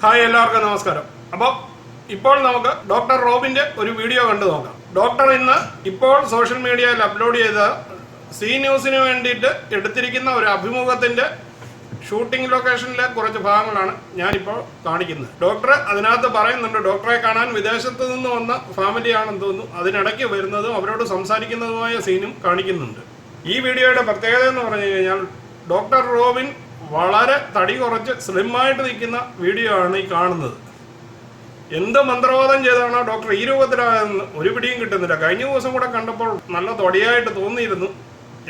Hi, എല്ലാവർക്കും നമസ്കാരം. അപ്പോൾ ഇപ്പോൾ നമുക്ക് ഡോക്ടർ റോബിൻ്റെ ഒരു വീഡിയോ കണ്ടു നോക്കാം. ഡോക്ടർ ഇന്ന് ഇപ്പോൾ സോഷ്യൽ മീഡിയയിൽ അപ്ലോഡ് ചെയ്ത സി ന്യൂസിന് വേണ്ടിയിട്ട് എടുത്തിരിക്കുന്ന ഒരു അഭിമുഖത്തിൻ്റെ ഷൂട്ടിംഗ് ലൊക്കേഷനിലെ കുറച്ച് ഭാഗങ്ങളാണ് ഞാനിപ്പോൾ കാണിക്കുന്നത്. ഡോക്ടർ അതിനകത്ത് പറയുന്നുണ്ട്, ഡോക്ടറെ കാണാൻ വിദേശത്ത് നിന്ന് വന്ന ഫാമിലിയാണെന്ന് തോന്നുന്നു. അതിനിടയ്ക്ക് വരുന്നതും അവരോട് സംസാരിക്കുന്നതുമായ സീനും കാണിക്കുന്നുണ്ട്. ഈ വീഡിയോയുടെ പ്രത്യേകത എന്ന് പറഞ്ഞു കഴിഞ്ഞാൽ ഡോക്ടർ റോബിൻ വളരെ തടി കുറച്ച് സ്ലിമ്മായിട്ട് നിൽക്കുന്ന വീഡിയോ ആണ് ഈ കാണുന്നത്. എന്ത് മന്ത്രവാദം ചെയ്താണോ ഡോക്ടർ ഈ രൂപത്തിലായെന്ന് ഒരു പിടിയും കിട്ടുന്നില്ല. കഴിഞ്ഞ ദിവസം കൂടെ കണ്ടപ്പോൾ നല്ല തൊടിയായിട്ട് തോന്നിയിരുന്നു.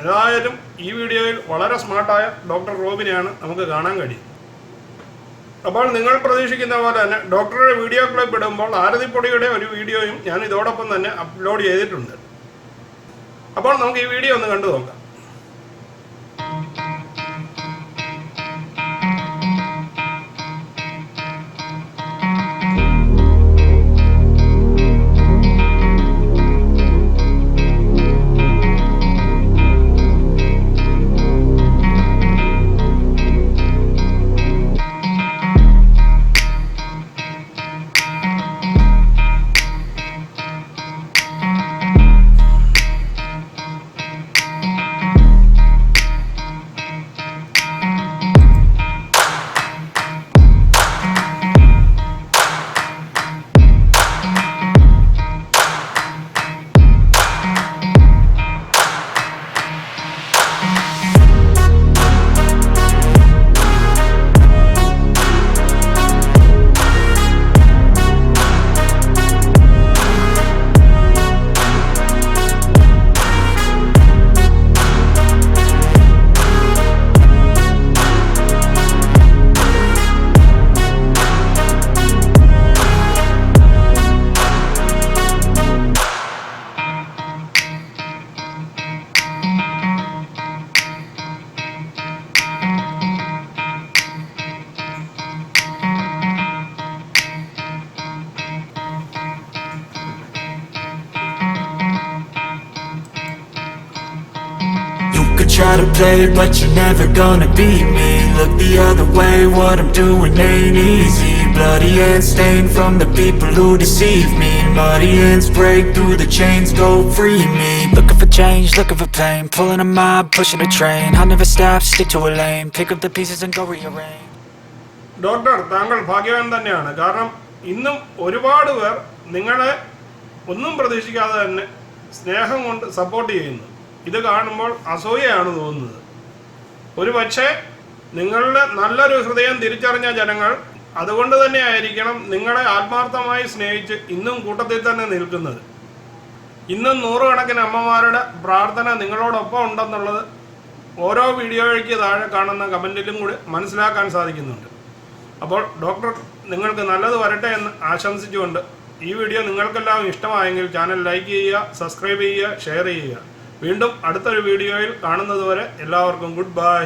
ഏതായാലും ഈ വീഡിയോയിൽ വളരെ സ്മാർട്ടായ ഡോക്ടർ റോബിനെയാണ് നമുക്ക് കാണാൻ കഴിയും. അപ്പോൾ നിങ്ങൾ പ്രതീക്ഷിക്കുന്ന പോലെ തന്നെ ഡോക്ടറുടെ വീഡിയോ ക്ലിപ്പ് ഇടുമ്പോൾ ആരതിപ്പൊടിയുടെ ഒരു വീഡിയോയും ഞാൻ ഇതോടൊപ്പം തന്നെ അപ്ലോഡ് ചെയ്തിട്ടുണ്ട്. അപ്പോൾ നമുക്ക് ഈ വീഡിയോ ഒന്ന് കണ്ടു നോക്കാം. Try to play it, but you're never gonna beat me. Look the other way, what I'm doing ain't easy. Bloody hands stained from the people who deceive me. Muddy hands break through the chains, go free me. Looking for change, looking for pain. Pulling a mob, pushing a train. I'll never stop, stick to a lane. Pick up the pieces and go rearrange. Doctor, താങ്കൾ ഭാഗ്യവാൻ തന്നെയാണ്. കാരണം ഇന്നും ഒരുപാട് പേർ നിങ്ങളെ ഒന്നും പ്രതീക്ഷിക്കാതെ തന്നെ സ്നേഹം കൊണ്ട് സപ്പോർട്ട് ചെയ്യുന്നു. ഇത് കാണുമ്പോൾ അസൂയയാണ് തോന്നുന്നത്. ഒരു പക്ഷേ നിങ്ങളുടെ നല്ലൊരു ഹൃദയം തിരിച്ചറിഞ്ഞ ജനങ്ങൾ അതുകൊണ്ട് തന്നെ ആയിരിക്കണം നിങ്ങളെ ആത്മാർത്ഥമായി സ്നേഹിച്ച് ഇന്നും കൂട്ടത്തിൽ തന്നെ നിൽക്കുന്നത്. ഇന്നും നൂറുകണക്കിന് അമ്മമാരുടെ പ്രാർത്ഥന നിങ്ങളോടൊപ്പം ഉണ്ടെന്നുള്ളത് ഓരോ വീഡിയോയ്ക്ക് താഴെ കാണുന്ന കമൻറ്റിലും കൂടി മനസ്സിലാക്കാൻ സാധിക്കുന്നുണ്ട്. അപ്പോൾ ഡോക്ടർ നിങ്ങൾക്ക് നല്ലത് വരട്ടെ എന്ന് ആശംസിച്ചുകൊണ്ട് ഈ വീഡിയോ നിങ്ങൾക്കെല്ലാം ഇഷ്ടമായെങ്കിൽ ചാനൽ ലൈക്ക് ചെയ്യുക, സബ്സ്ക്രൈബ് ചെയ്യുക, ഷെയർ ചെയ്യുക. വീണ്ടും അടുത്തൊരു വീഡിയോയിൽ കാണുന്നതുവരെ എല്ലാവർക്കും ഗുഡ് ബൈ.